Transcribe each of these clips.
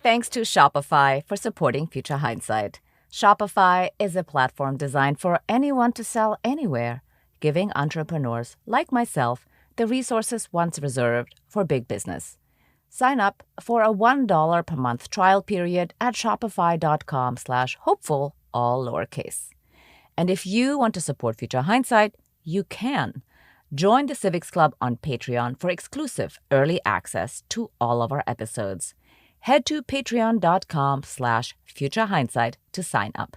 Thanks to Shopify for supporting Future Hindsight. Shopify is a platform designed for anyone to sell anywhere, giving entrepreneurs like myself the resources once reserved for big business. Sign up for a $1 per month trial period at shopify.com/hopeful, all lowercase. And if you want to support Future Hindsight, you can. Join the Civics Club on Patreon for exclusive early access to all of our episodes. Head to patreon.com/futurehindsight to sign up.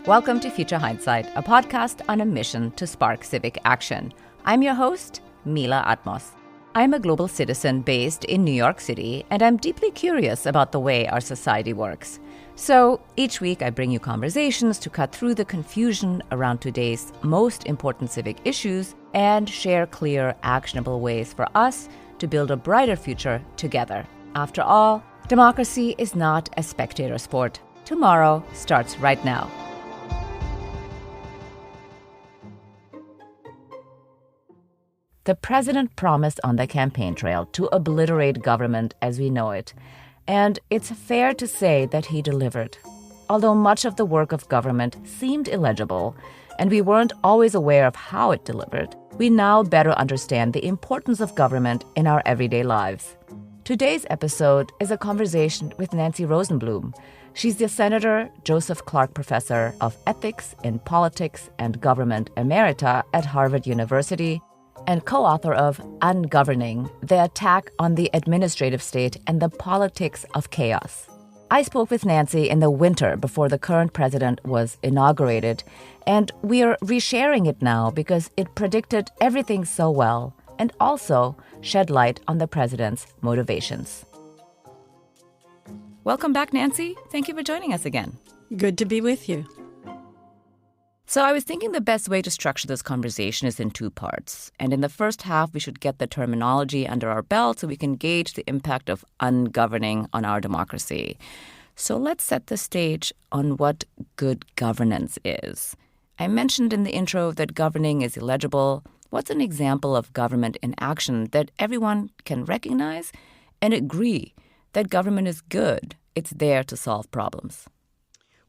Welcome to Future Hindsight, a podcast on a mission to spark civic action. I'm your host, Mila Atmos. I'm a global citizen based in New York City, and I'm deeply curious about the way our society works. So each week I bring you conversations to cut through the confusion around today's most important civic issues and share clear, actionable ways for us to build a brighter future together. After all, democracy is not a spectator sport. Tomorrow starts right now. The president promised on the campaign trail to obliterate government as we know it, and it's fair to say that he delivered. Although much of the work of government seemed illegible, and we weren't always aware of how it delivered, we now better understand the importance of government in our everyday lives. Today's episode is a conversation with Nancy Rosenblum. She's the Senator Joseph Clark Professor of Ethics in Politics and Government Emerita at Harvard University and co-author of Ungoverning, The Attack on the Administrative State and the Politics of Chaos. I spoke with Nancy in the winter before the current president was inaugurated, and we're resharing it now because it predicted everything so well and also shed light on the president's motivations. Welcome back, Nancy. Thank you for joining us again. Good to be with you. So I was thinking the best way to structure this conversation is in two parts. And in the first half, we should get the terminology under our belt so we can gauge the impact of ungoverning on our democracy. So let's set the stage on what good governance is. I mentioned in the intro that governing is illegible. What's an example of government in action that everyone can recognize and agree that government is good? It's there to solve problems.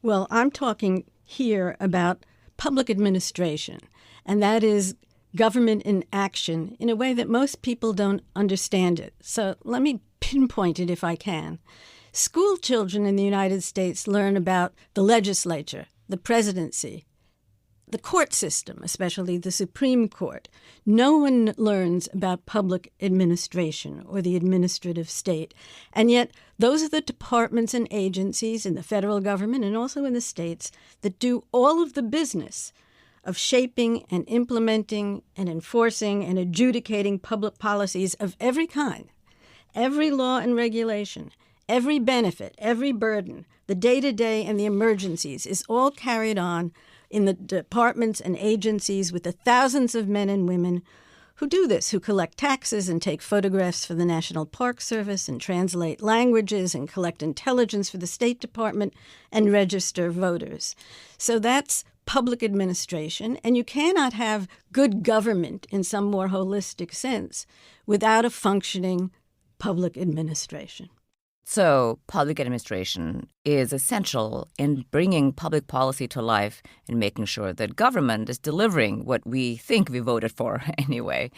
Well, I'm talking here about public administration, and that is government in action in a way that most people don't understand it. So let me pinpoint it if I can. School children in the United States learn about the legislature, the presidency, the court system, especially the Supreme Court. No one learns about public administration or the administrative state. And yet, those are the departments and agencies in the federal government and also in the states that do all of the business of shaping and implementing and enforcing and adjudicating public policies of every kind. Every law and regulation, every benefit, every burden, the day-to-day and the emergencies is all carried on in the departments and agencies with the thousands of men and women who do this, who collect taxes and take photographs for the National Park Service and translate languages and collect intelligence for the State Department and register voters. So that's public administration, and you cannot have good government in some more holistic sense without a functioning public administration. So public administration is essential in bringing public policy to life and making sure that government is delivering what we think we voted for anyway.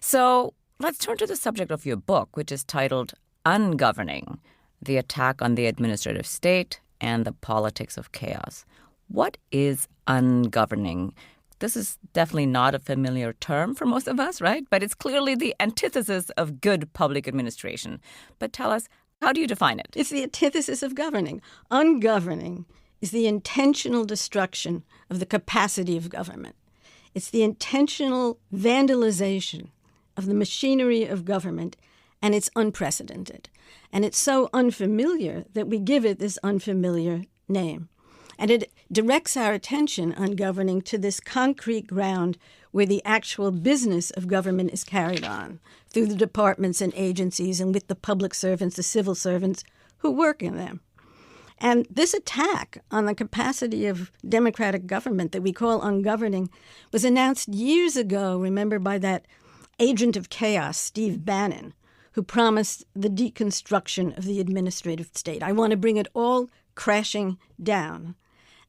So let's turn to the subject of your book, which is titled Ungoverning, The Attack on the Administrative State and the Politics of Chaos. What is ungoverning? This is definitely not a familiar term for most of us, right? But it's clearly the antithesis of good public administration. But tell us, how do you define it? It's the antithesis of governing. Ungoverning is the intentional destruction of the capacity of government. It's the intentional vandalization of the machinery of government, and it's unprecedented. And it's so unfamiliar that we give it this unfamiliar name. And it directs our attention on governing to this concrete ground where the actual business of government is carried on through the departments and agencies and with the public servants, the civil servants who work in them. And this attack on the capacity of democratic government that we call ungoverning was announced years ago, remember, by that agent of chaos, Steve Bannon, who promised the deconstruction of the administrative state. I want to bring it all crashing down.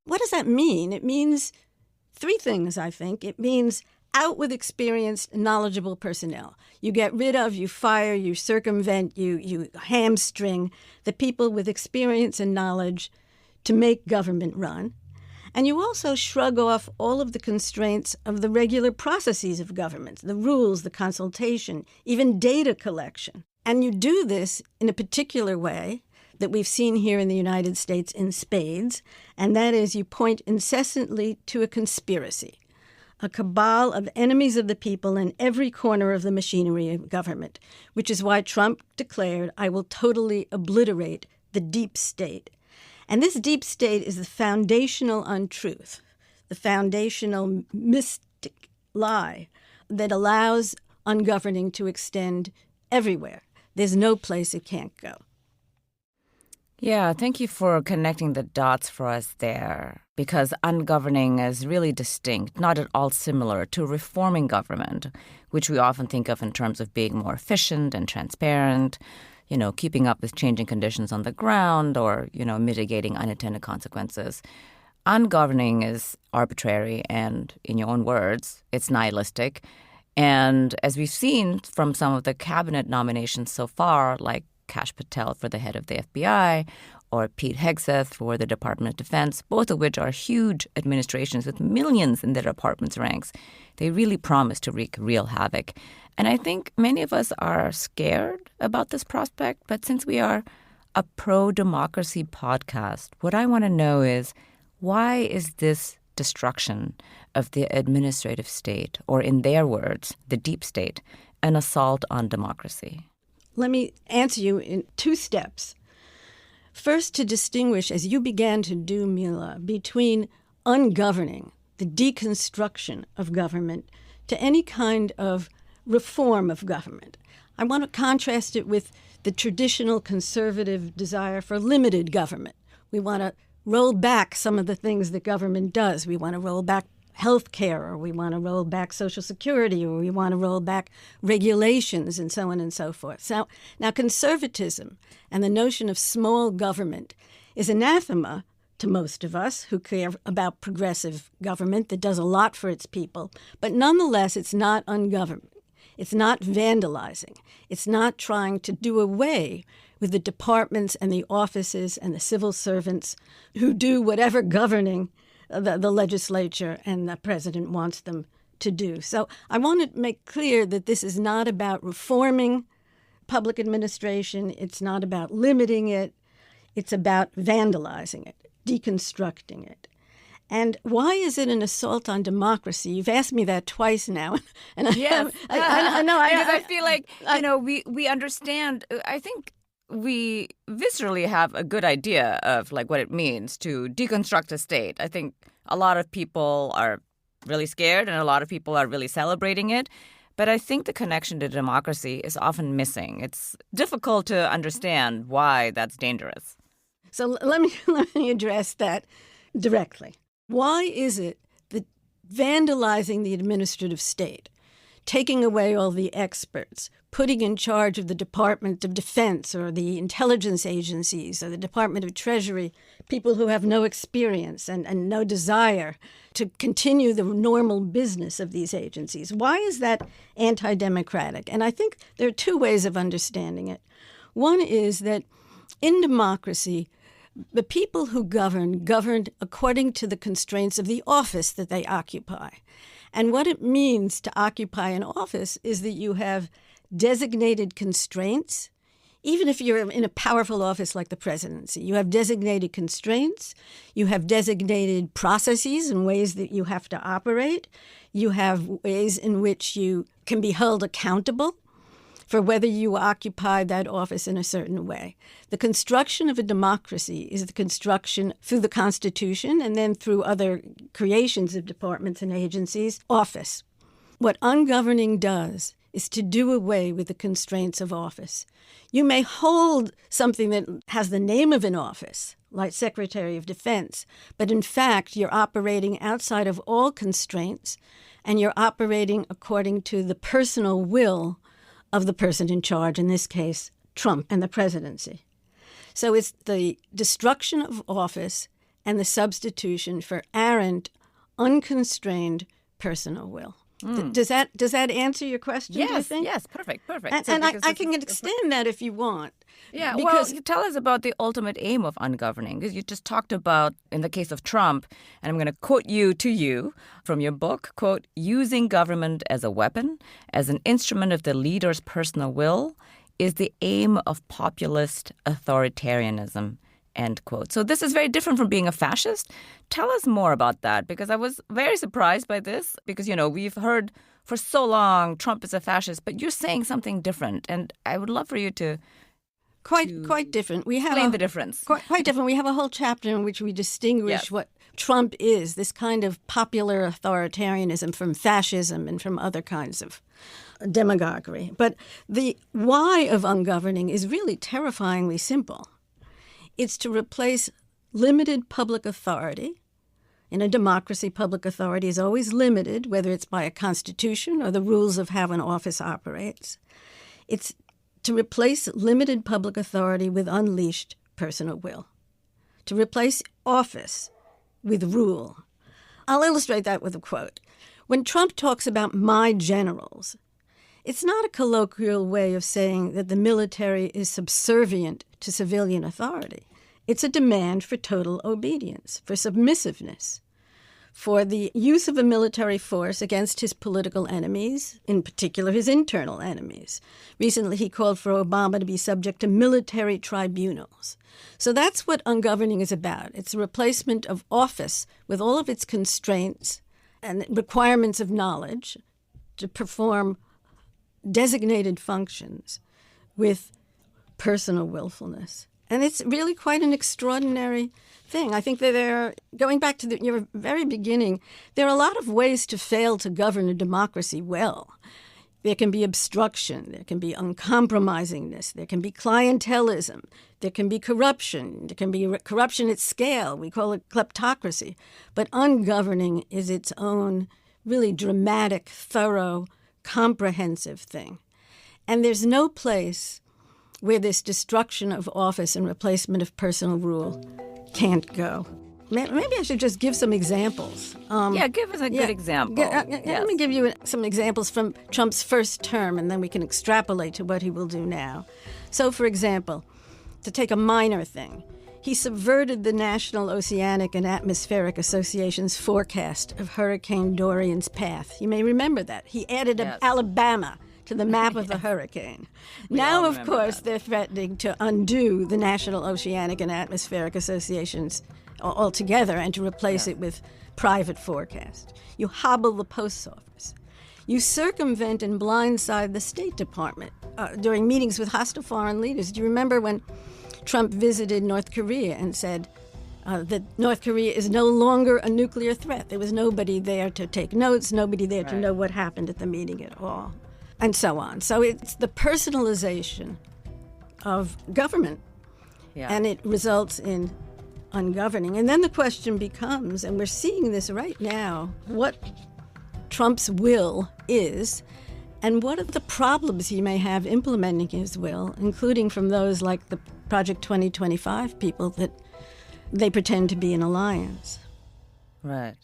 What does that mean? It means three things, I think. It means out with experienced, knowledgeable personnel. You get rid of, you fire, you circumvent, you hamstring the people with experience and knowledge to make government run. And you also shrug off all of the constraints of the regular processes of government, the rules, the consultation, even data collection. And you do this in a particular way that we've seen here in the United States in spades, and that is you point incessantly to a conspiracy, a cabal of enemies of the people in every corner of the machinery of government, which is why Trump declared, "I will totally obliterate the deep state." And this deep state is the foundational untruth, the foundational mystic lie that allows ungoverning to extend everywhere. There's no place it can't go. Yeah, thank you for connecting the dots for us there, because ungoverning is really distinct, not at all similar to reforming government, which we often think of in terms of being more efficient and transparent, keeping up with changing conditions on the ground or, mitigating unintended consequences. Ungoverning is arbitrary and, in your own words, it's nihilistic. And as we've seen from some of the cabinet nominations so far, like Kash Patel for the head of the FBI or Pete Hegseth for the Department of Defense, both of which are huge administrations with millions in their department's ranks, they really promise to wreak real havoc. And I think many of us are scared about this prospect, but since we are a pro-democracy podcast, what I want to know is, why is this destruction of the administrative state, or in their words, the deep state, an assault on democracy? Let me answer you in two steps. First, to distinguish, as you began to do, Mila, between ungoverning, the deconstruction of government, to any kind of reform of government. I want to contrast it with the traditional conservative desire for limited government. We want to roll back some of the things that government does. We want to roll back health care, or we want to roll back Social Security, or we want to roll back regulations, and so on and so forth. So now conservatism and the notion of small government is anathema to most of us who care about progressive government that does a lot for its people. But nonetheless, it's not ungovernment. It's not vandalizing. It's not trying to do away with the departments and the offices and the civil servants who do whatever governing the legislature and the president wants them to do. So I want to make clear that this is not about reforming public administration. It's not about limiting it. It's about vandalizing it, deconstructing it. And why is it an assault on democracy? You've asked me that twice now. And yes. I know. Because I feel like, we understand. I think we viscerally have a good idea of what it means to deconstruct a state. I think a lot of people are really scared and a lot of people are really celebrating it. But I think the connection to democracy is often missing. It's difficult to understand why that's dangerous. So let me address that directly. Why is it that vandalizing the administrative state, taking away all the experts, putting in charge of the Department of Defense or the intelligence agencies or the Department of Treasury, people who have no experience and no desire to continue the normal business of these agencies, why is that anti-democratic? And I think there are two ways of understanding it. One is that in democracy, the people who governed according to the constraints of the office that they occupy. And what it means to occupy an office is that you have designated constraints. Even if you're in a powerful office like the presidency, you have designated constraints, you have designated processes and ways that you have to operate, you have ways in which you can be held accountable for whether you occupy that office in a certain way. The construction of a democracy is the construction through the Constitution and then through other creations of departments and agencies, office. What ungoverning does is to do away with the constraints of office. You may hold something that has the name of an office, like Secretary of Defense, but in fact you're operating outside of all constraints and you're operating according to the personal will of the person in charge, in this case, Trump and the presidency. So it's the destruction of office and the substitution for errant, unconstrained personal will. Does that answer your question, yes, do you think? Yes, perfect. And I can extend that if you want. Yeah, because well, tell us about the ultimate aim of ungoverning. Because you just talked about, in the case of Trump, and I'm going to quote you from your book, quote, using government as a weapon, as an instrument of the leader's personal will, is the aim of populist authoritarianism, end quote. So this is very different from being a fascist. Tell us more about that, because I was very surprised by this, because, we've heard for so long Trump is a fascist, but you're saying something different. And I would love for you to Quite different. We have explain the difference. Quite different. We have a whole chapter in which we distinguish what Trump is, this kind of popular authoritarianism from fascism and from other kinds of demagoguery. But the why of ungoverning is really terrifyingly simple. It's to replace limited public authority. In a democracy, public authority is always limited, whether it's by a constitution or the rules of how an office operates. It's to replace limited public authority with unleashed personal will. To replace office with rule. I'll illustrate that with a quote. When Trump talks about my generals, it's not a colloquial way of saying that the military is subservient to civilian authority. It's a demand for total obedience, for submissiveness, for the use of a military force against his political enemies, in particular his internal enemies. Recently, he called for Obama to be subject to military tribunals. So that's what ungoverning is about. It's a replacement of office with all of its constraints and requirements of knowledge to perform designated functions with personal willfulness. And it's really quite an extraordinary thing. I think that going back to your very beginning, there are a lot of ways to fail to govern a democracy well. There can be obstruction, there can be uncompromisingness, there can be clientelism, there can be corruption, there can be corruption at scale. We call it kleptocracy. But ungoverning is its own really dramatic, thorough, comprehensive thing. And there's no place where this destruction of office and replacement of personal rule can't go. Maybe I should just give some examples. Give us a good example. Let me give you some examples from Trump's first term, and then we can extrapolate to what he will do now. So, for example, to take a minor thing, he subverted the National Oceanic and Atmospheric Association's forecast of Hurricane Dorian's path. You may remember that. He added Alabama to the map of the hurricane. Now, of course, they're threatening to undo the National Oceanic and Atmospheric Associations altogether and to replace it with private forecast. You hobble the post office. You circumvent and blindside the State Department during meetings with hostile foreign leaders. Do you remember when Trump visited North Korea and said that North Korea is no longer a nuclear threat? There was nobody there to take notes, nobody there to know what happened at the meeting at all, and so on. So it's the personalization of government, and it results in ungoverning. And then the question becomes, and we're seeing this right now, what Trump's will is, and what are the problems he may have implementing his will, including from those like the Project 2025 people that they pretend to be an alliance. Right.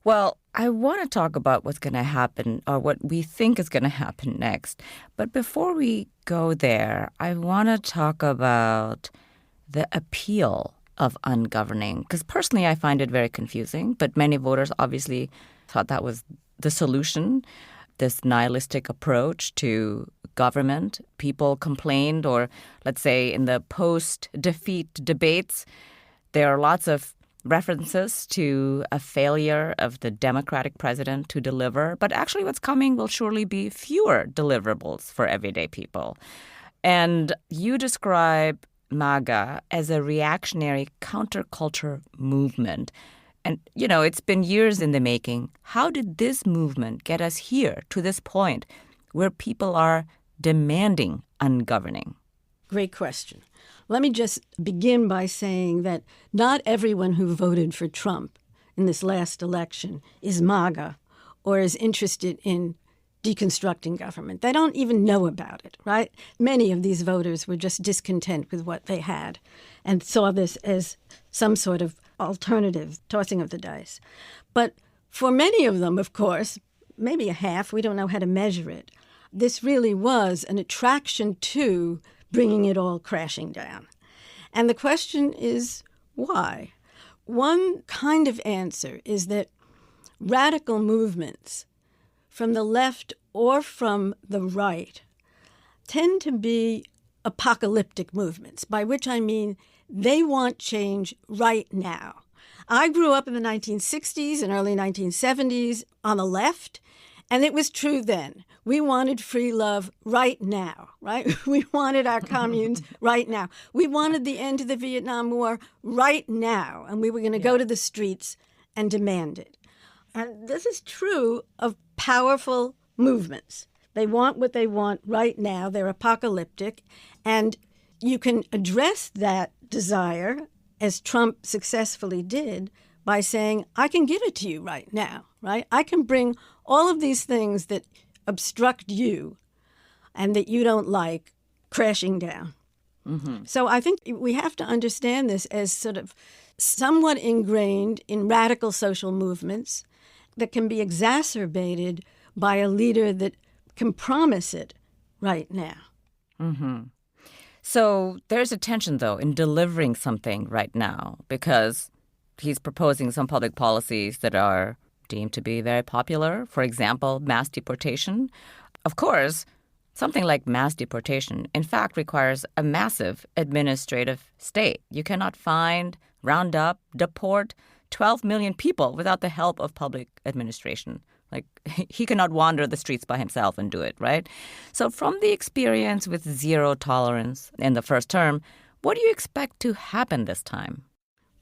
Well, I want to talk about what's going to happen or what we think is going to happen next. But before we go there, I want to talk about the appeal of ungoverning, because personally I find it very confusing, but many voters obviously thought that was the solution, this nihilistic approach to government. People complained, or let's say in the post-defeat debates, there are lots of references to a failure of the Democratic president to deliver, but actually what's coming will surely be fewer deliverables for everyday people. And you describe MAGA as a reactionary counterculture movement. And, you know, it's been years in the making. How did this movement get us here to this point where people are demanding ungoverning? Great question. Let me just begin by saying that not everyone who voted for Trump in this last election is MAGA or is interested in deconstructing government. They don't even know about it, right? Many of these voters were just discontent with what they had and saw this as some sort of alternative, tossing of the dice. But for many of them, of course, maybe a half, we don't know how to measure it, this really was an attraction to bringing it all crashing down. And the question is, why? One kind of answer is that radical movements from the left or from the right tend to be apocalyptic movements, by which I mean they want change right now. I grew up in the 1960s and early 1970s on the left, and it was true then. We wanted free love right now, right? We wanted our communes right now. We wanted the end to the Vietnam War right now, and we were going to go to the streets and demand it. And this is true of powerful movements. They want what they want right now. They're apocalyptic. And you can address that desire, as Trump successfully did, by saying, I can give it to you right now, right? I can bring all of these things that obstruct you and that you don't like crashing down. Mm-hmm. So I think we have to understand this as sort of somewhat ingrained in radical social movements that can be exacerbated by a leader that can promise it right now. Mm-hmm. So there's a tension, though, in delivering something right now, because he's proposing some public policies that are deemed to be very popular. For example, mass deportation. Of course, something like mass deportation, in fact, requires a massive administrative state. You cannot find, round up, deport 12 million people without the help of public administration. Like, he cannot wander the streets by himself and do it, right? So from the experience with zero tolerance in the first term, what do you expect to happen this time?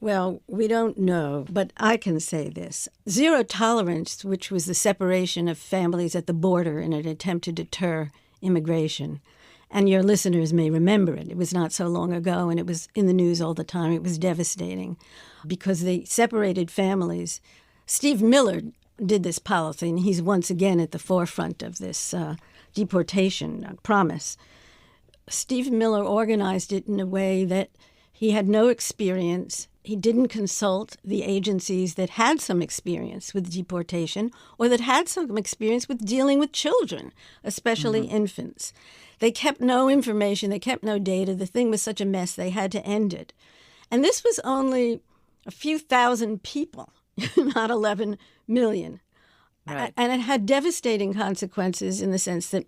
Well, we don't know, but I can say this. Zero tolerance, which was the separation of families at the border in an attempt to deter immigration, and your listeners may remember it. It was not so long ago, and it was in the news all the time. It was devastating because they separated families. Steve Miller did this policy, and he's once again at the forefront of this deportation promise. Steve Miller organized it in a way that he had no experience. He didn't consult the agencies that had some experience with deportation or that had some experience with dealing with children, especially infants. They kept no information. They kept no data. The thing was such a mess, they had to end it. And this was only a few thousand people, not 11 million. Right. And it had devastating consequences in the sense that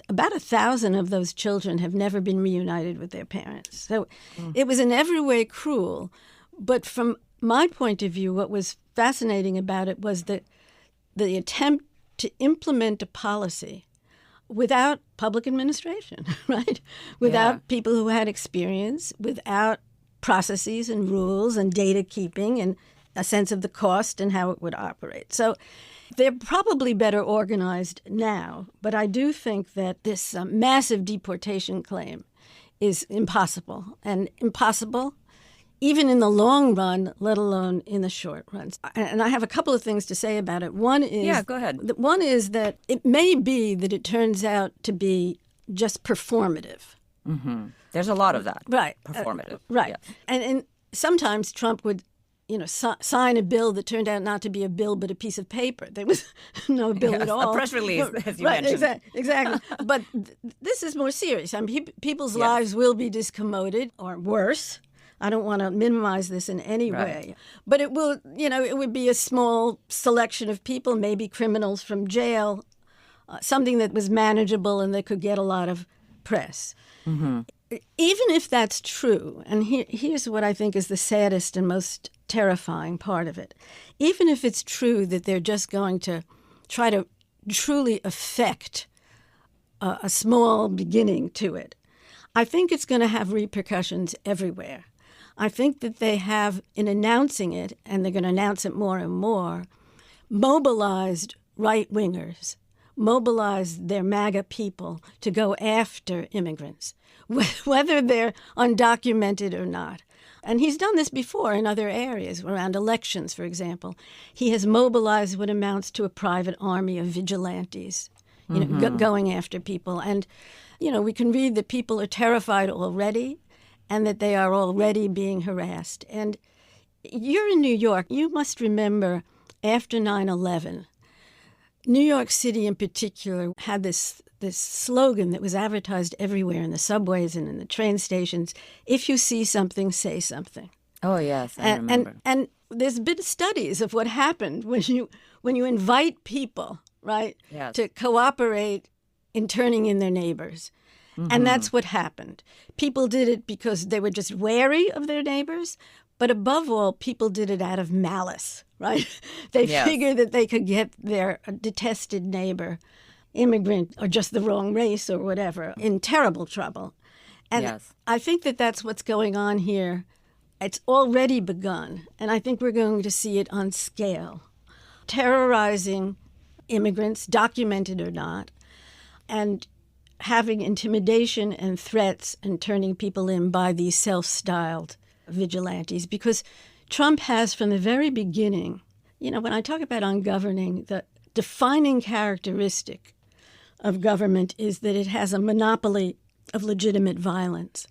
about 1,000 of those children have never been reunited with their parents. So it was in every way cruel. But from my point of view, what was fascinating about it was that the attempt to implement a policy without public administration, right? Without people who had experience, without processes and rules and data keeping and a sense of the cost and how it would operate. So they're probably better organized now, but I do think that this massive deportation claim is impossible, and impossible even in the long run, let alone in the short run. And I have a couple of things to say about it. One is, go ahead. One is that it may be that it turns out to be just performative. Mm-hmm. There's a lot of that. Right. Performative. Right. Yeah. And sometimes Trump would sign a bill that turned out not to be a bill but a piece of paper. There was no bill at all. A press release, as you mentioned. Exactly. But this is more serious. I mean, people's lives will be discommoded or worse. I don't want to minimize this in any way. But it will, it would be a small selection of people, maybe criminals from jail, something that was manageable and that could get a lot of press. Mm-hmm. Even if that's true, and here's what I think is the saddest and most terrifying part of it. Even if it's true that they're just going to try to truly affect a small beginning to it, I think it's going to have repercussions everywhere. I think that they have, in announcing it, and they're going to announce it more and more, mobilized right-wingers, mobilized their MAGA people to go after immigrants, whether they're undocumented or not. And he's done this before in other areas, around elections, for example. He has mobilized what amounts to a private army of vigilantes going after people. And, we can read that people are terrified already and that they are already being harassed. And you're in New York. You must remember after 9/11, New York City in particular had this slogan that was advertised everywhere in the subways and in the train stations: if you see something, say something. Oh, yes, I remember. And there's been studies of what happened when you invite people, right, to cooperate in turning in their neighbors. Mm-hmm. And that's what happened. People did it because they were just wary of their neighbors, but above all, people did it out of malice, right? They figured that they could get their detested neighbor, immigrant, or just the wrong race or whatever, in terrible trouble. And I think that that's what's going on here. It's already begun, and I think we're going to see it on scale. Terrorizing immigrants, documented or not, and having intimidation and threats and turning people in by these self-styled vigilantes. Because Trump has, from the very beginning, when I talk about ungoverning, the defining characteristic of government is that it has a monopoly of legitimate violence.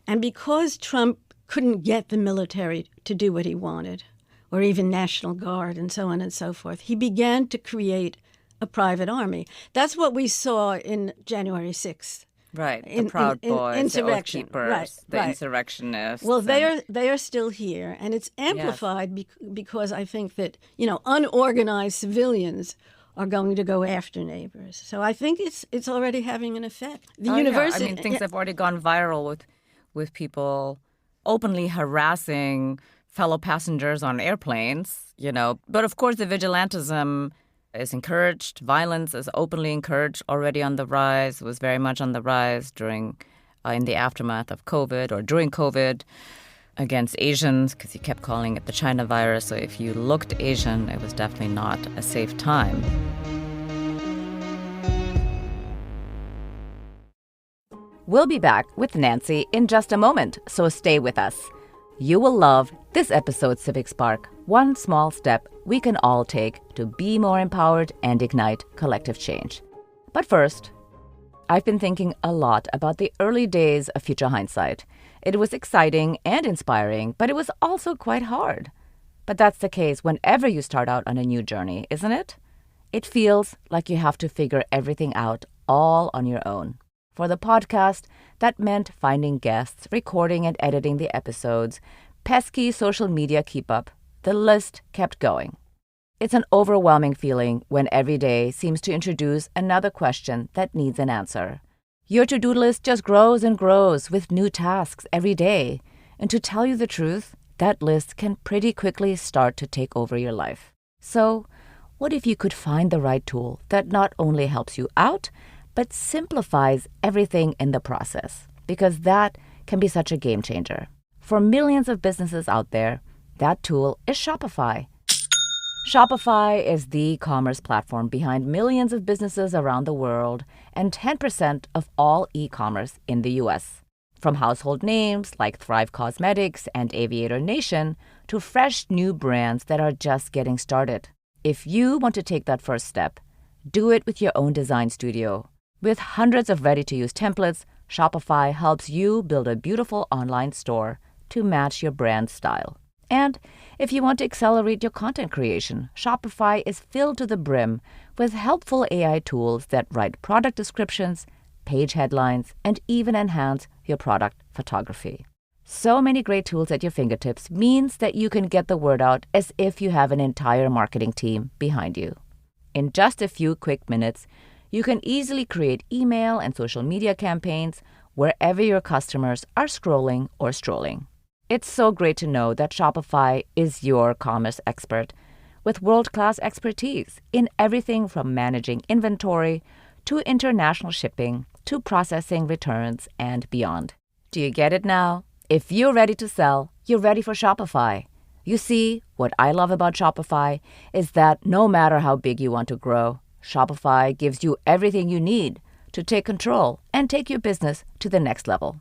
And because Trump couldn't get the military to do what he wanted, or even National Guard and so on and so forth, he began to create a private army. That's what we saw in January 6th. Right, the Proud Boys, the Oath Keepers, the insurrectionists. Well, they are still here, and it's amplified because I think that, unorganized civilians are going to go after neighbors. So I think it's already having an effect. The university, I mean, things have already gone viral with people openly harassing fellow passengers on airplanes, But of course, the vigilantism is encouraged. Violence is openly encouraged, already on the rise, was very much on the rise during, in the aftermath of COVID or during COVID against Asians, because he kept calling it the China virus. So if you looked Asian, it was definitely not a safe time. We'll be back with Nancy in just a moment, so stay with us. You will love this episode's Civic Spark, one small step we can all take to be more empowered and ignite collective change. But first, I've been thinking a lot about the early days of Future Hindsight. It was exciting and inspiring, but it was also quite hard. But that's the case whenever you start out on a new journey, isn't it? It feels like you have to figure everything out all on your own. For the podcast, that meant finding guests, recording and editing the episodes, pesky social media keep-up. The list kept going. It's an overwhelming feeling when every day seems to introduce another question that needs an answer. Your to-do list just grows and grows with new tasks every day. And to tell you the truth, that list can pretty quickly start to take over your life. So, what if you could find the right tool that not only helps you out, but simplifies everything in the process? Because that can be such a game changer. For millions of businesses out there, that tool is Shopify. Shopify is the commerce platform behind millions of businesses around the world and 10% of all e-commerce in the U.S. From household names like Thrive Cosmetics and Aviator Nation to fresh new brands that are just getting started. If you want to take that first step, do it with your own design studio. With hundreds of ready-to-use templates, Shopify helps you build a beautiful online store to match your brand style. And if you want to accelerate your content creation, Shopify is filled to the brim with helpful AI tools that write product descriptions, page headlines, and even enhance your product photography. So many great tools at your fingertips means that you can get the word out as if you have an entire marketing team behind you. In just a few quick minutes, you can easily create email and social media campaigns wherever your customers are scrolling or strolling. It's so great to know that Shopify is your commerce expert with world-class expertise in everything from managing inventory to international shipping to processing returns and beyond. Do you get it now? If you're ready to sell, you're ready for Shopify. You see, what I love about Shopify is that no matter how big you want to grow, Shopify gives you everything you need to take control and take your business to the next level.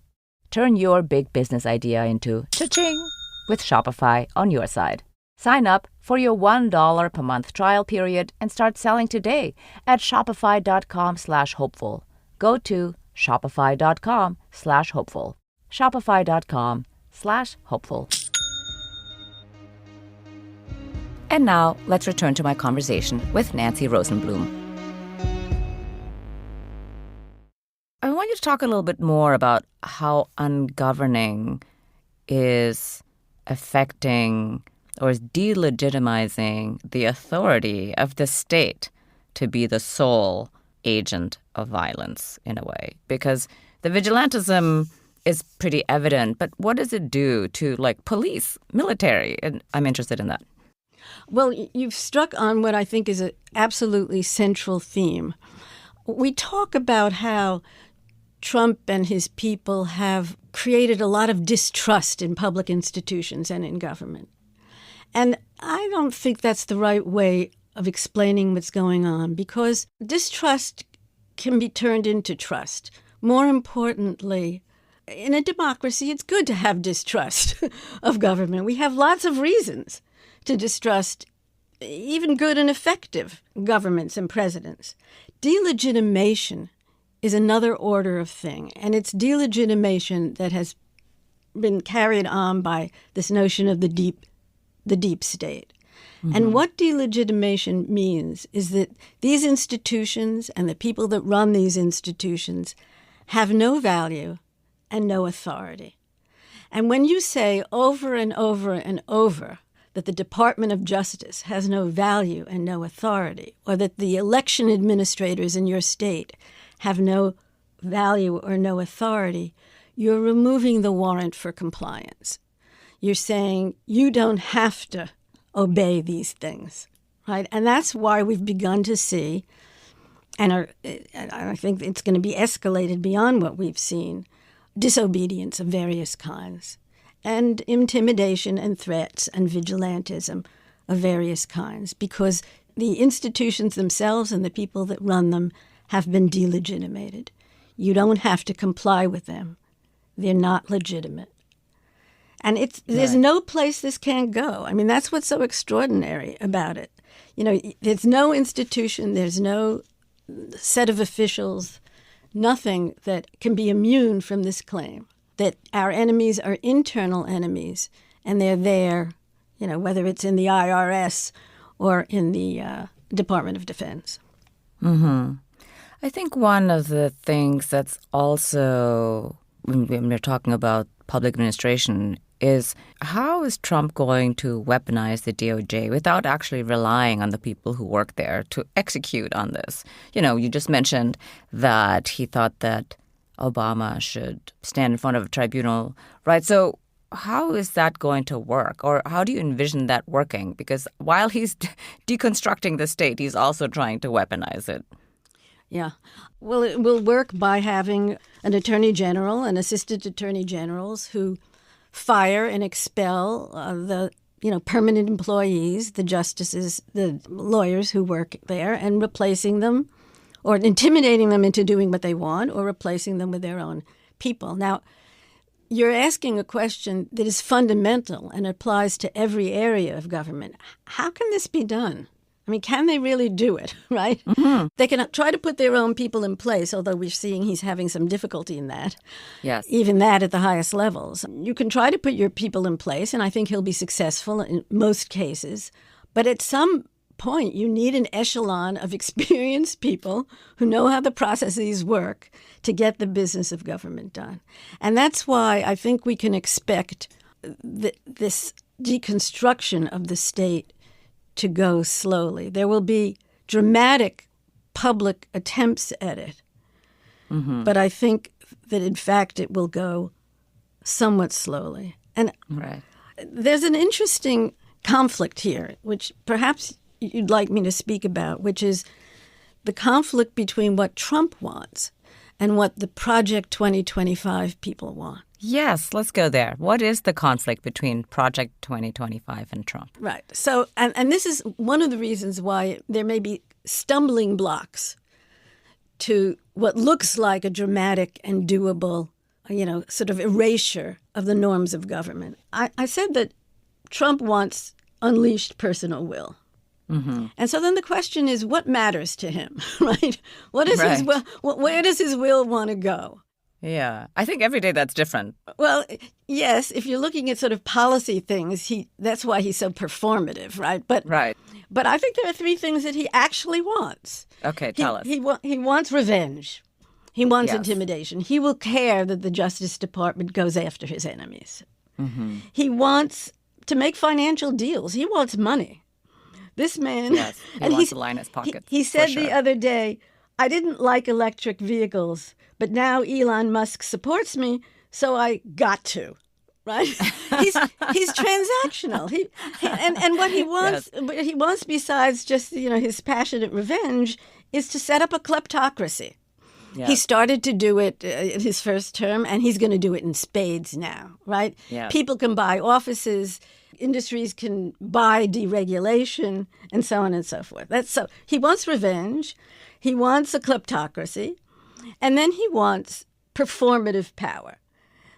Turn your big business idea into cha-ching with Shopify on your side. Sign up for your $1 per month trial period and start selling today at shopify.com/hopeful. Go to shopify.com/hopeful. Shopify.com/hopeful. And now let's return to my conversation with Nancy Rosenblum. I want you to talk a little bit more about how ungoverning is affecting or is delegitimizing the authority of the state to be the sole agent of violence in a way. Because the vigilantism is pretty evident, but what does it do to, like, police, military? And I'm interested in that. Well, you've struck on what I think is an absolutely central theme. We talk about how Trump and his people have created a lot of distrust in public institutions and in government. And I don't think that's the right way of explaining what's going on, because distrust can be turned into trust. More importantly, in a democracy, it's good to have distrust of government. We have lots of reasons to distrust even good and effective governments and presidents. Delegitimation is another order of thing, and it's delegitimation that has been carried on by this notion of the deep state. Mm-hmm. And what delegitimation means is that these institutions and the people that run these institutions have no value and no authority. And when you say over and over and over that the Department of Justice has no value and no authority, or that the election administrators in your state have no value or no authority, you're removing the warrant for compliance. You're saying you don't have to obey these things, right? And that's why we've begun to see, and I think it's going to be escalated beyond what we've seen, disobedience of various kinds, and intimidation and threats and vigilantism of various kinds, because the institutions themselves and the people that run them have been delegitimated. You don't have to comply with them. They're not legitimate. And there's no place this can't go. I mean, that's what's so extraordinary about it. You know, there's no institution, there's no set of officials, nothing that can be immune from this claim that our enemies are internal enemies, and they're there, you know, whether it's in the IRS or in the Department of Defense. Mm-hmm. I think one of the things that's also, when we're talking about public administration, is how is Trump going to weaponize the DOJ without actually relying on the people who work there to execute on this? You know, you just mentioned that he thought that Obama should stand in front of a tribunal, right? So how is that going to work? Or how do you envision that working? Because while he's deconstructing the state, he's also trying to weaponize it. Yeah. Well, it will work by having an attorney general and assistant attorney generals who fire and expel the permanent employees, the justices, the lawyers who work there, and replacing them or intimidating them into doing what they want or replacing them with their own people. Now, you're asking a question that is fundamental and applies to every area of government. How can this be done? I mean, can they really do it, right? Mm-hmm. They can try to put their own people in place, although we're seeing he's having some difficulty in that. Yes. Even that at the highest levels. You can try to put your people in place, and I think he'll be successful in most cases. But at some point, you need an echelon of experienced people who know how the processes work to get the business of government done. And that's why I think we can expect this deconstruction of the state to go slowly. There will be dramatic public attempts at it, but I think that, in fact, it will go somewhat slowly. And there's an interesting conflict here, which perhaps you'd like me to speak about, which is the conflict between what Trump wants and what the Project 2025 people want. Yes, let's go there. What is the conflict between Project 2025 and Trump? Right. So, and this is one of the reasons why there may be stumbling blocks to what looks like a dramatic and doable, sort of erasure of the norms of government. I said that Trump wants unleashed personal will. Mm-hmm. And so then the question is, what matters to him, right? What is his will? Where does his will want to go? Yeah. I think every day that's different. Well, yes, if you're looking at sort of policy things, that's why he's so performative, right? But I think there are three things that he actually wants. Okay, tell us. He wants revenge. He wants intimidation. He will care that the Justice Department goes after his enemies. Mm-hmm. He wants to make financial deals. He wants money. This man... Yes, he wants to line his pockets. He said the other day, I didn't like electric vehicles, but now Elon Musk supports me, so I got to. Right? He's transactional. And what he wants, what he wants besides just his passionate revenge, is to set up a kleptocracy. Yeah. He started to do it in his first term, and he's going to do it in spades now. Right? Yeah. People can buy offices. Industries can buy deregulation, and so on and so forth. So he wants revenge, he wants a kleptocracy, and then he wants performative power.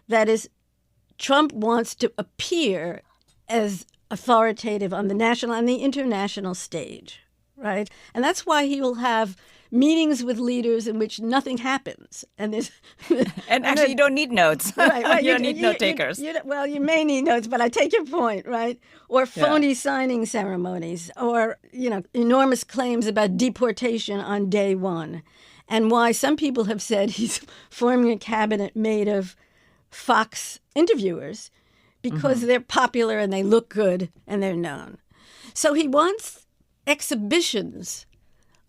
That is, Trump wants to appear as authoritative on the national and the international stage, right? And that's why he will have meetings with leaders in which nothing happens. And actually, you don't need notes. Right. You don't need note takers. Well, you may need notes, but I take your point, right? Or phony signing ceremonies, or enormous claims about deportation on day one, and why some people have said he's forming a cabinet made of Fox interviewers because they're popular and they look good and they're known. So he wants exhibitions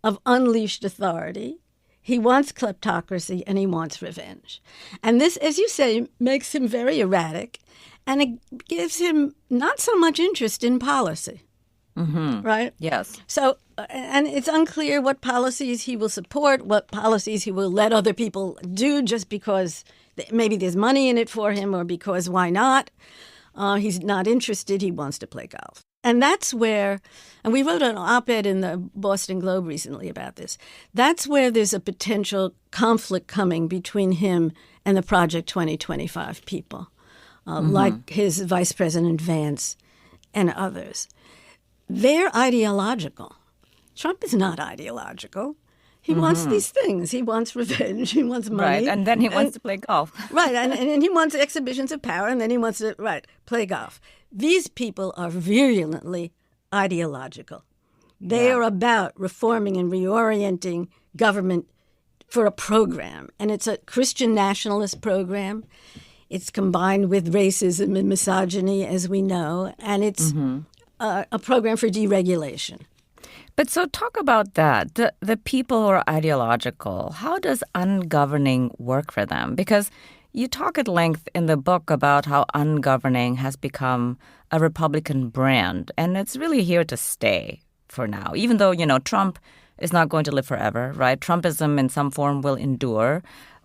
of unleashed authority. He wants kleptocracy, and he wants revenge. And this, as you say, makes him very erratic, and it gives him not so much interest in policy. Mm-hmm. Right? Yes. So, and it's unclear what policies he will support, what policies he will let other people do just because maybe there's money in it for him, or because why not? He's not interested. He wants to play golf. And that's where, and we wrote an op-ed in the Boston Globe recently about this, that's where there's a potential conflict coming between him and the Project 2025 people, like his Vice President Vance and others. They're ideological. Trump is not ideological. He wants these things. He wants revenge. He wants money. Right, and then he wants to play golf. Right, and he wants exhibitions of power, and then he wants to, play golf. These people are virulently ideological. They are about reforming and reorienting government for a program, and it's a Christian nationalist program. It's combined with racism and misogyny, as we know, and it's a program for deregulation. But so talk about that. The people who are ideological, how does ungoverning work for them? Because you talk at length in the book about how ungoverning has become a Republican brand, and it's really here to stay for now. Even though, Trump is not going to live forever, right? Trumpism in some form will endure.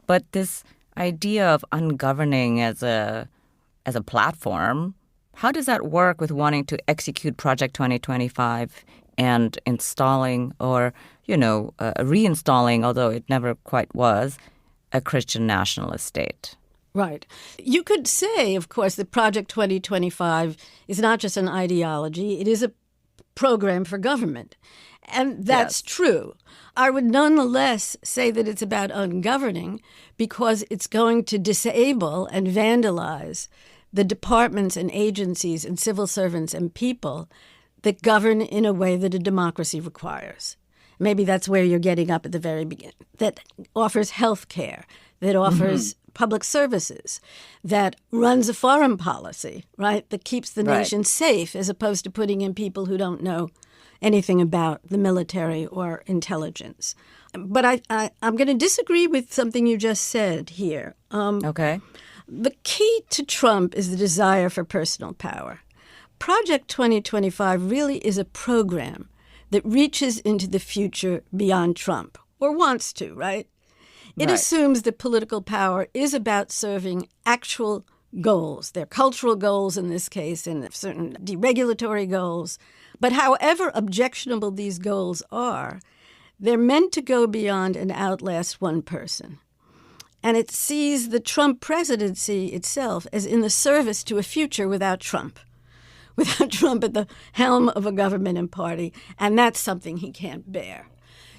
But this idea of ungoverning as a platform, how does that work with wanting to execute Project 2025 and installing or, reinstalling, although it never quite was, a Christian nationalist state? Right. You could say, of course, that Project 2025 is not just an ideology. It is a program for government. And that's true. I would nonetheless say that it's about ungoverning because it's going to disable and vandalize the departments and agencies and civil servants and people that govern in a way that a democracy requires. Maybe that's where you're getting up at the very beginning. That offers health care, that offers public services, that runs a foreign policy, right, that keeps the nation safe as opposed to putting in people who don't know anything about the military or intelligence. But I'm going to disagree with something you just said here. Okay. The key to Trump is the desire for personal power. Project 2025 really is a program that reaches into the future beyond Trump, or wants to, right? It assumes that political power is about serving actual goals. They're cultural goals in this case, and certain deregulatory goals. But however objectionable these goals are, they're meant to go beyond and outlast one person. And it sees the Trump presidency itself as in the service to a future without Trump, without Trump at the helm of a government and party, and that's something he can't bear.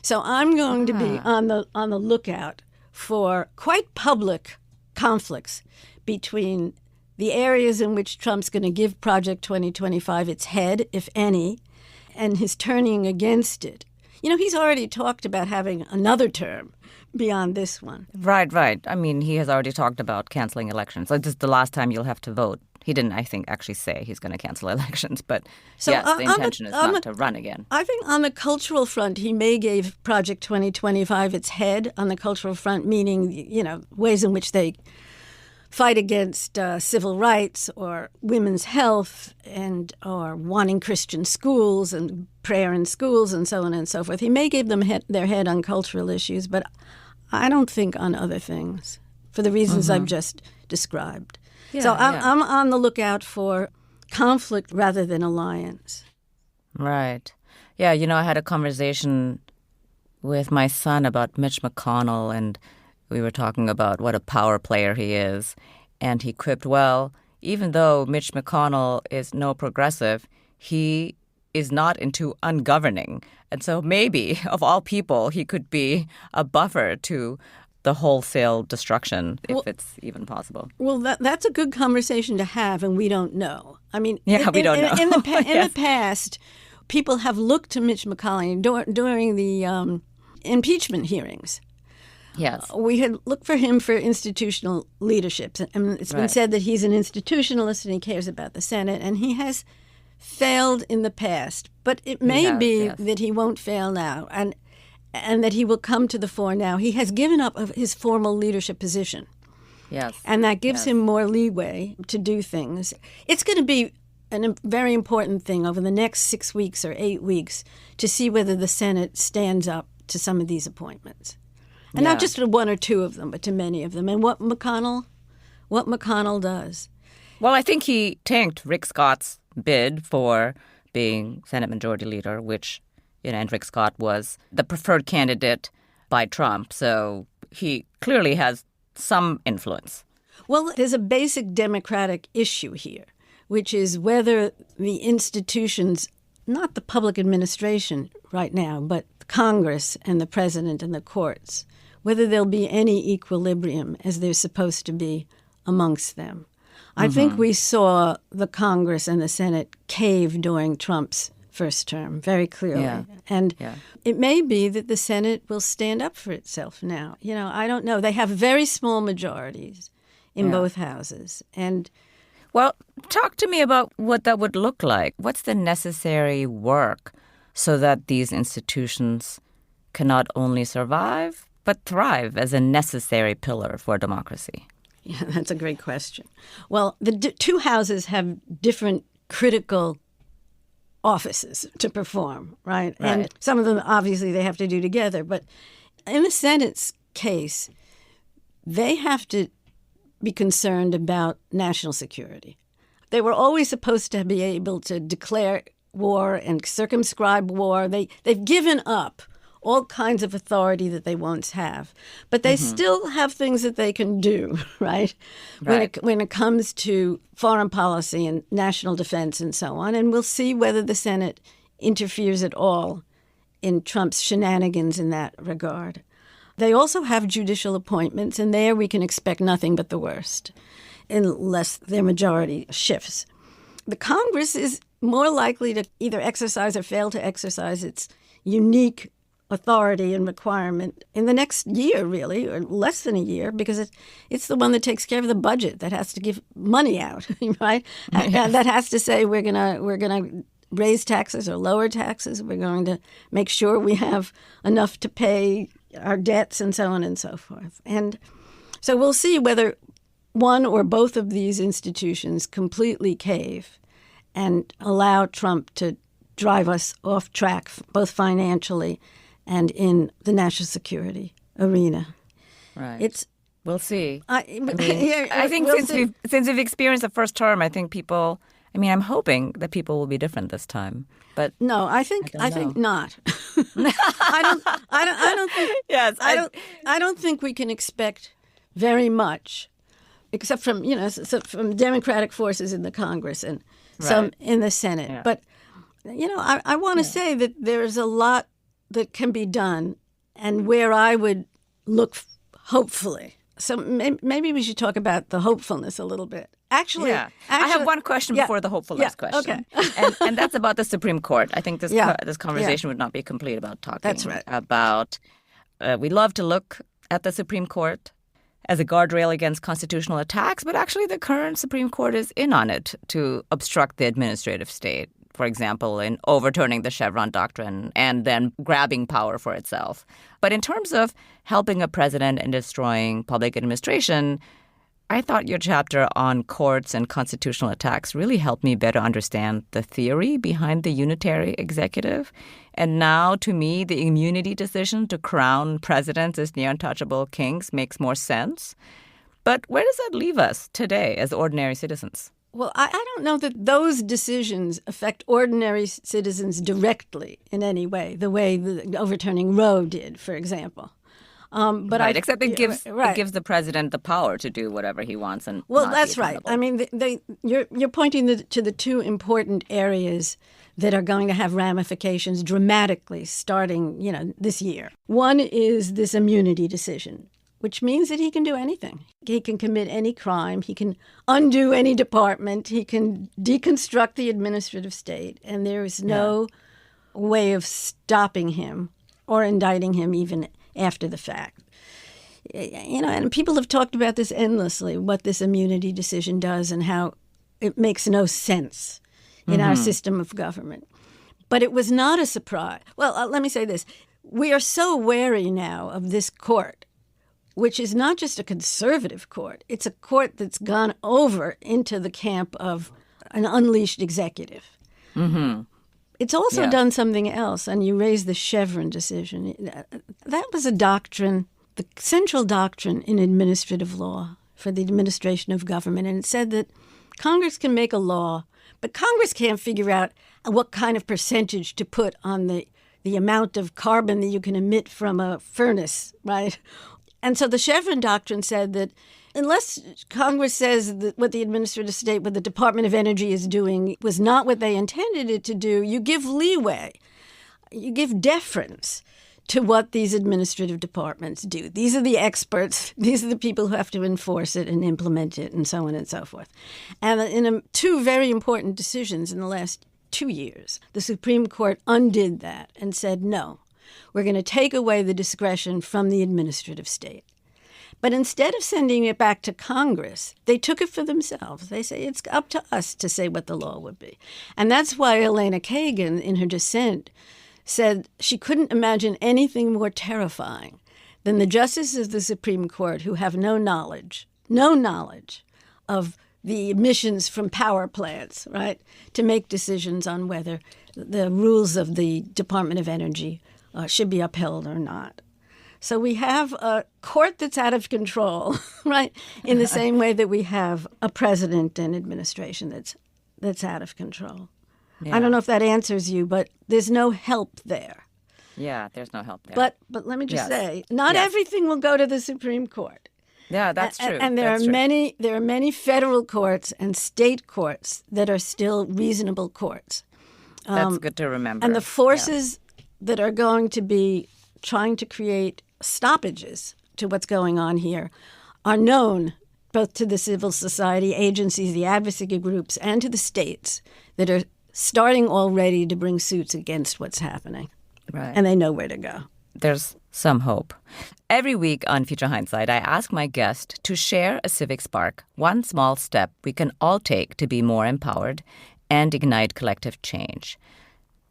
So I'm going to be on the lookout for quite public conflicts between the areas in which Trump's going to give Project 2025 its head, if any, and his turning against it. You know, he's already talked about having another term beyond this one. Right. I mean, he has already talked about canceling elections. Like, this is the last time you'll have to vote. He didn't, I think, actually say he's going to cancel elections. But so, yes, the intention is not to run again. I think on the cultural front, he may give Project 2025 its head on the cultural front, meaning, you know, ways in which they fight against civil rights or women's health or wanting Christian schools and prayer in schools and so on and so forth. He may give them their head on cultural issues, but I don't think on other things for the reasons I've just described. Yeah, so I'm on the lookout for conflict rather than alliance. Right. Yeah, you know, I had a conversation with my son about Mitch McConnell, and we were talking about what a power player he is. And he quipped, well, even though Mitch McConnell is no progressive, he is not into ungoverning. And so maybe, of all people, he could be a buffer to the wholesale destruction, if it's even possible. Well, that's a good conversation to have, and we don't know. I mean, we don't know. In the past, people have looked to Mitch McConnell during the impeachment hearings. Yes. We had looked for him for institutional leadership. And it's been said that he's an institutionalist and he cares about the Senate, and he has failed in the past. But it may be that he won't fail now, and that he will come to the fore now. He has given up of his formal leadership position. Yes. And that gives him more leeway to do things. It's going to be a very important thing over the next 6 weeks or 8 weeks to see whether the Senate stands up to some of these appointments. And not just to one or two of them, but to many of them. And what McConnell does. Well, I think he tanked Rick Scott's bid for being Senate Majority Leader, which, you know, and Rick Scott was the preferred candidate by Trump. So he clearly has some influence. Well, there's a basic democratic issue here, which is whether the institutions, not the public administration right now, but Congress and the president and the courts, whether there'll be any equilibrium as there's supposed to be amongst them. I think we saw the Congress and the Senate cave during Trump's first term very clearly. Yeah. And it may be that the Senate will stand up for itself now. You know, I don't know. They have very small majorities in both houses. And well, talk to me about what that would look like. What's the necessary work so that these institutions can not only survive, but thrive as a necessary pillar for democracy? Yeah, that's a great question. Well, the two houses have different critical offices to perform, right? And some of them, obviously, they have to do together. But in the Senate's case, they have to be concerned about national security. They were always supposed to be able to declare war and circumscribe war. They've given up all kinds of authority that they once have. But they still have things that they can do, right? When it comes to foreign policy and national defense and so on. And we'll see whether the Senate interferes at all in Trump's shenanigans in that regard. They also have judicial appointments, and there we can expect nothing but the worst, unless their majority shifts. The Congress is more likely to either exercise or fail to exercise its unique authority and requirement in the next year, really, or less than a year, because it's the one that takes care of the budget, that has to give money out, right? And that has to say we're gonna raise taxes or lower taxes. We're going to make sure we have enough to pay our debts and so on and so forth. And so we'll see whether one or both of these institutions completely cave and allow Trump to drive us off track, both financially and in the national security arena. Right. We'll see. I think since we've experienced the first term, I think people. I mean, I'm hoping that people will be different this time. But no, I think not. I don't think. Yes, I don't think we can expect very much except from, from Democratic forces in the Congress and some in the Senate. Yeah. But, I want to say that there's a lot that can be done and where I would look hopefully. So maybe we should talk about the hopefulness a little bit. Actually, I have one question before the hopefulness question. Okay. and that's about the Supreme Court. I think this conversation would not be complete about talking about we love to look at the Supreme Court as a guardrail against constitutional attacks, but actually the current Supreme Court is in on it to obstruct the administrative state, for example, in overturning the Chevron doctrine and then grabbing power for itself. But in terms of helping a president and destroying public administration, I thought your chapter on courts and constitutional attacks really helped me better understand the theory behind the unitary executive. And now, to me, the immunity decision to crown presidents as near-untouchable kings makes more sense. But where does that leave us today as ordinary citizens? Well, I don't know that those decisions affect ordinary citizens directly in any way, the way the overturning Roe did, for example. But except it gives the president the power to do whatever he wants. And that's right. I mean, you're pointing to the two important areas that are going to have ramifications dramatically starting, this year. One is this immunity decision, which means that he can do anything. He can commit any crime. He can undo any department. He can deconstruct the administrative state. And there is no way of stopping him or indicting him even after the fact. And people have talked about this endlessly, what this immunity decision does and how it makes no sense in our system of government. But it was not a surprise. Well, let me say this. We are so wary now of this court, which is not just a conservative court. It's a court that's gone over into the camp of an unleashed executive. Mm-hmm. It's also done something else, and you raised the Chevron decision. That was a doctrine, the central doctrine in administrative law for the administration of government, and it said that Congress can make a law, but Congress can't figure out what kind of percentage to put on the amount of carbon that you can emit from a furnace, right? And so the Chevron doctrine said that unless Congress says that what the administrative state, what the Department of Energy is doing was not what they intended it to do, you give leeway. You give deference to what these administrative departments do. These are the experts. These are the people who have to enforce it and implement it and so on and so forth. And in two very important decisions in the last 2 years, the Supreme Court undid that and said, no, we're going to take away the discretion from the administrative state. But instead of sending it back to Congress, they took it for themselves. They say it's up to us to say what the law would be. And that's why Elena Kagan, in her dissent, said she couldn't imagine anything more terrifying than the justices of the Supreme Court who have no knowledge of the emissions from power plants, right, to make decisions on whether the rules of the Department of Energy should be upheld or not. So we have a court that's out of control, right, in the same way that we have a president and administration that's out of control. Yeah. I don't know if that answers you, but there's no help there. Yeah, there's no help there. But let me just say, not everything will go to the Supreme Court. Yeah, that's true. And there are many federal courts and state courts that are still reasonable courts. That's good to remember. And the forces that are going to be trying to create stoppages to what's going on here are known both to the civil society agencies, the advocacy groups, and to the states that are starting already to bring suits against what's happening. Right. And they know where to go. There's some hope. Every week on Future Hindsight, I ask my guest to share a civic spark, one small step we can all take to be more empowered and ignite collective change.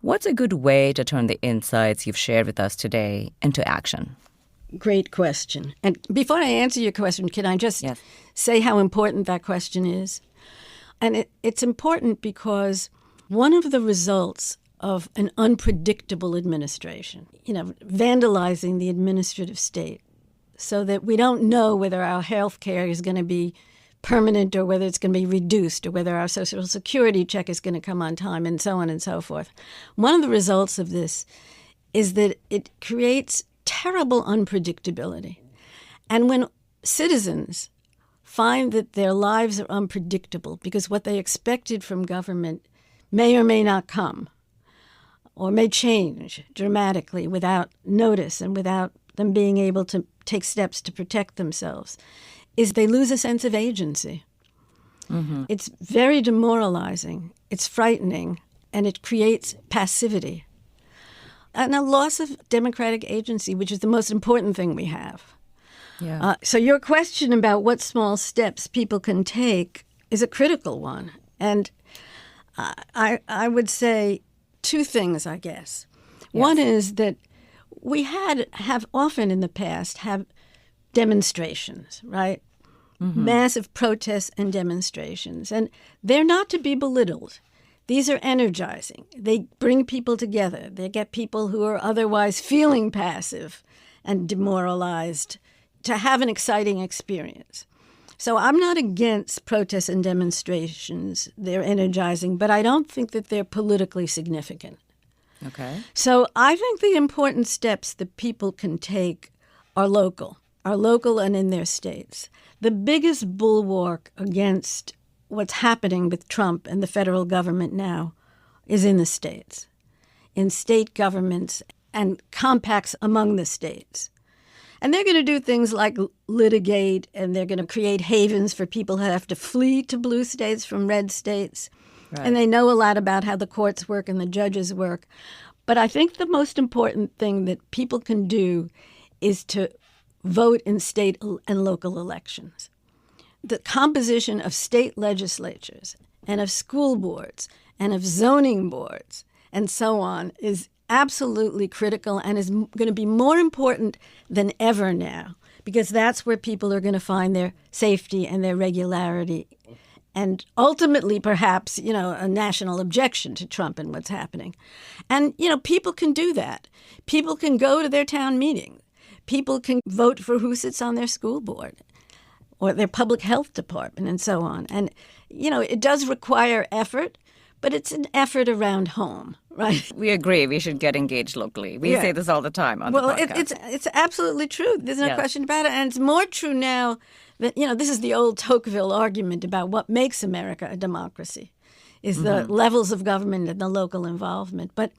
What's a good way to turn the insights you've shared with us today into action? Great question. And before I answer your question, can I just say how important that question is? And it's important because one of the results of an unpredictable administration, vandalizing the administrative state so that we don't know whether our health care is going to be permanent or whether it's going to be reduced or whether our Social Security check is going to come on time and so on and so forth. One of the results of this is that it creates terrible unpredictability. And when citizens find that their lives are unpredictable because what they expected from government may or may not come, or may change dramatically without notice and without them being able to take steps to protect themselves, is they lose a sense of agency. Mm-hmm. It's very demoralizing, it's frightening, and it creates passivity. And a loss of democratic agency, which is the most important thing we have. Yeah. So your question about what small steps people can take is a critical one. And I would say two things, I guess. Yes. One is that we have often in the past have demonstrations, right? Mm-hmm. Massive protests and demonstrations. And they're not to be belittled. These are energizing. They bring people together. They get people who are otherwise feeling passive and demoralized to have an exciting experience. So I'm not against protests and demonstrations. They're energizing, but I don't think that they're politically significant. Okay. So I think the important steps that people can take are local and in their states. The biggest bulwark against what's happening with Trump and the federal government now is in the states, in state governments and compacts among the states. And they're going to do things like litigate, and they're going to create havens for people who have to flee to blue states from red states. Right. And they know a lot about how the courts work and the judges work. But I think the most important thing that people can do is to vote in state and local elections. The composition of state legislatures and of school boards and of zoning boards and so on is absolutely critical and is going to be more important than ever now, because that's where people are going to find their safety and their regularity and ultimately perhaps, a national objection to Trump and what's happening. And, people can do that. People can go to their town meeting. People can vote for who sits on their school board or their public health department and so on. And, it does require effort, but it's an effort around home, right? We agree. We should get engaged locally. We say this all the time on the podcast. It's absolutely true. There's no question about it. And it's more true now that, this is the old Tocqueville argument about what makes America a democracy, is the levels of government and the local involvement. But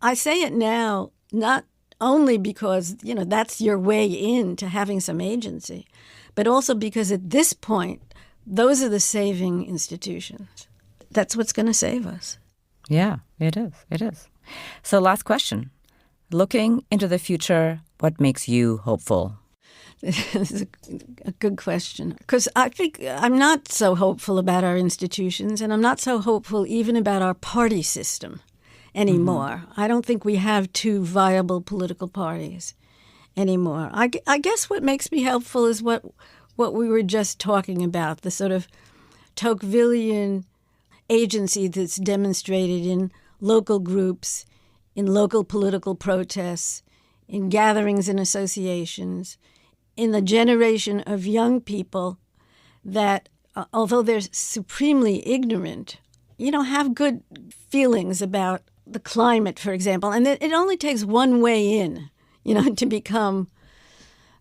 I say it now not only because, that's your way in to having some agency, but also because at this point, those are the saving institutions. That's what's going to save us. Yeah, it is. It is. So last question. Looking into the future, what makes you hopeful? This is a good question, because I think I'm not so hopeful about our institutions, and I'm not so hopeful even about our party system anymore. Mm-hmm. I don't think we have two viable political parties anymore. I guess what makes me helpful is what we were just talking about, the sort of Tocquevillian agency that's demonstrated in local groups, in local political protests, in gatherings and associations, in the generation of young people that, although they're supremely ignorant, have good feelings about the climate, for example. And it only takes one way in, to become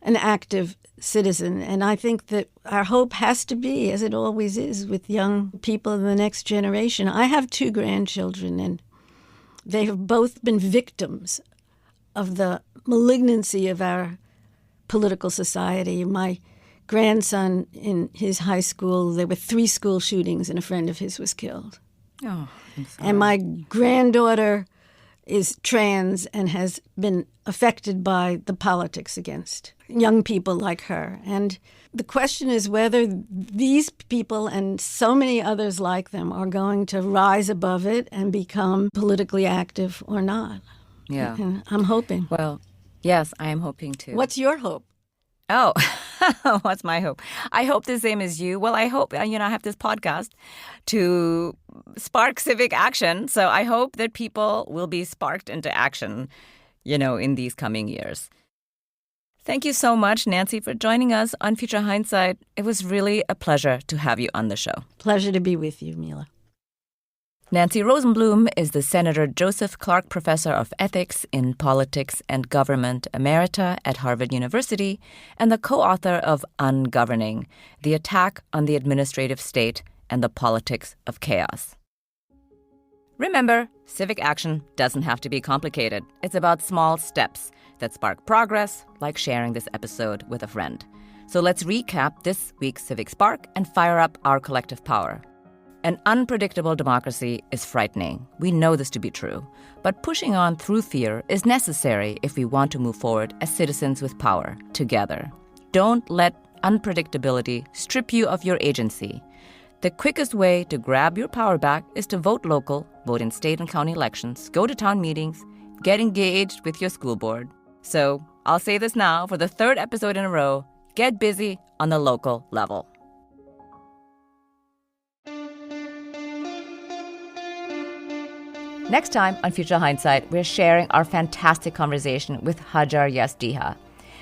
an active citizen. And I think that our hope has to be, as it always is, with young people in the next generation. I have 2 grandchildren, and they have both been victims of the malignancy of our political society. My grandson, in his high school, there were 3 school shootings, and a friend of his was killed. Oh, I'm sorry. And my granddaughter is trans and has been affected by the politics against young people like her. And the question is whether these people and so many others like them are going to rise above it and become politically active or not. Yeah. And I'm hoping. Well, yes, I am hoping too. What's your hope? Oh, what's my hope? I hope the same as you. Well, I hope, I have this podcast to spark civic action. So I hope that people will be sparked into action, in these coming years. Thank you so much, Nancy, for joining us on Future Hindsight. It was really a pleasure to have you on the show. Pleasure to be with you, Mila. Nancy Rosenblum is the Senator Joseph Clark Professor of Ethics in Politics and Government Emerita at Harvard University and the co-author of Ungoverning, The Attack on the Administrative State and the Politics of Chaos. Remember, civic action doesn't have to be complicated. It's about small steps that spark progress, like sharing this episode with a friend. So let's recap this week's Civic Spark and fire up our collective power. An unpredictable democracy is frightening. We know this to be true. But pushing on through fear is necessary if we want to move forward as citizens with power, together. Don't let unpredictability strip you of your agency. The quickest way to grab your power back is to vote local, vote in state and county elections, go to town meetings, get engaged with your school board. So I'll say this now for the third episode in a row, get busy on the local level. Next time on Future Hindsight, we're sharing our fantastic conversation with Hajar Yazdiha.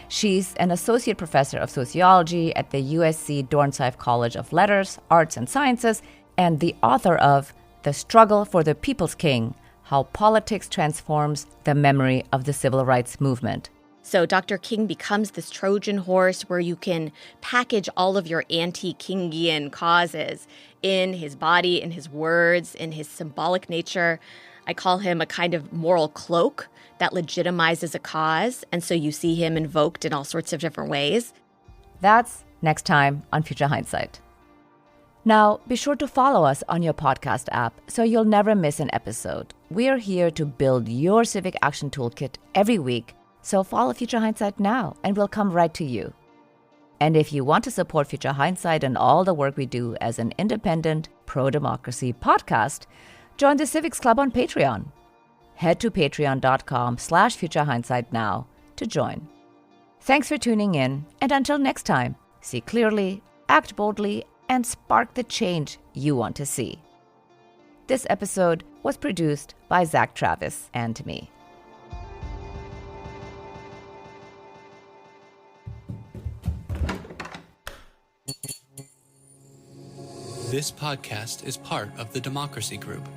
She's an associate professor of sociology at the USC Dornsife College of Letters, Arts, and Sciences, and the author of The Struggle for the People's King, How Politics Transforms the Memory of the Civil Rights Movement. So Dr. King becomes this Trojan horse where you can package all of your anti-Kingian causes in his body, in his words, in his symbolic nature. I call him a kind of moral cloak that legitimizes a cause, and so you see him invoked in all sorts of different ways. That's next time on Future Hindsight. Now, be sure to follow us on your podcast app so you'll never miss an episode. We're here to build your civic action toolkit every week, so follow Future Hindsight now, and we'll come right to you. And if you want to support Future Hindsight and all the work we do as an independent, pro-democracy podcast, join the Civics Club on Patreon. Head to patreon.com/futurehindsight now to join. Thanks for tuning in, and until next time, see clearly, act boldly, and spark the change you want to see. This episode was produced by Zach Travis and me. This podcast is part of the Democracy Group.